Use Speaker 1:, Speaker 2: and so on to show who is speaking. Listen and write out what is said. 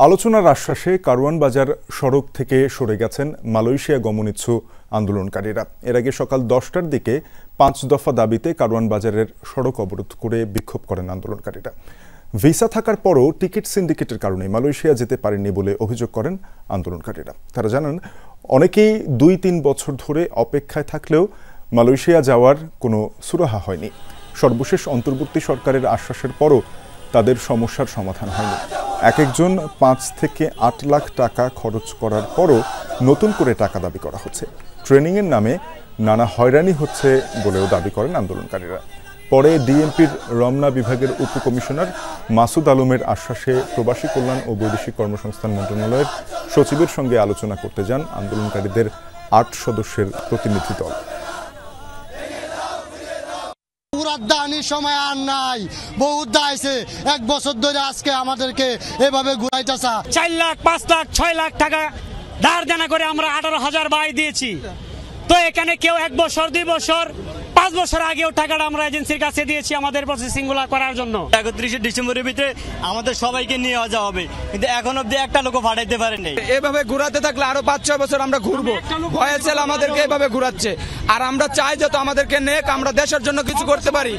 Speaker 1: আলোচনার আশ্বাসে কারওয়ান বাজার সড়ক থেকে সরে গেছেন মালয়েশিয়া গমনিচ্ছু আন্দোলনকারীরা। এর আগে সকাল 10টার দিকে 5 দফা দাবিতে কারওয়ান বাজারের সড়ক অবরোধ করে বিক্ষোভ করেন আন্দোলনকারীরা। ভিসা থাকার পরও টিকিট সিন্ডিকেটের কারণে মালয়েশিয়া যেতে পারেননি বলে অভিযোগ করেন আন্দোলনকারীরা। তারা জানান, অনেকেই 2-3 বছর ধরে অপেক্ষায় থাকলেও মালয়েশিয়া যাওয়ার কোনো সুরাহা হয়নি। সর্বশেষ অন্তর্বর্তী সরকারের আশ্বাসের পরও তাদের সমস্যার সমাধান হয়নি। এক একজন 5 থেকে 8 লাখ টাকা খরচ করার পরও নতুন করে টাকা দাবি করা হচ্ছে। ট্রেনিংয়ের নামে নানা হয়রানি হচ্ছে বলেও দাবি করেন আন্দোলনকারীরা। পরে ডিএমপির রমনা বিভাগের উপকমিশনার মাসুদ আলমের আশ্বাসে প্রবাসী কল্যাণ ও বৈদেশিক কর্মসংস্থান মন্ত্রণালয়ের সচিবের সঙ্গে আলোচনা করতে যান আন্দোলনকারীদের 8 সদস্যের প্রতিনিধি দল।
Speaker 2: সময় আর নাই, বহুত দাইছে, 1 বছর ধরে আজকে আমাদেরকে এভাবে ঘুরাইতেছে।
Speaker 3: 4 লাখ 5 লাখ 6 লাখ টাকা ধার দেনা করে আমরা 18,000 বাই দিয়েছি। তো এখানে কেউ 1 বছর 2 বছর 5 বছর আগেও টাকাটা আমরা এজেন্সির কাছে দিয়েছি আমাদের প্রসেসিং গুলা করার জন্য। 31 ডিসেম্বরের ভিতরে আমাদের সবাইকে নিয়ে যাওয়া হবে, কিন্তু এখন অব্দি একটা লোক পাঠাইতে পারেনি।
Speaker 4: এভাবে ঘুরাতে থাকলে আরো 5-6 বছর আমরা ঘুরবো। ভয়েসেল আমাদেরকে এভাবে ঘুরাচ্ছে, আর আমরা চাই যত আমাদেরকে নেক, আমরা দেশের জন্য কিছু করতে পারি।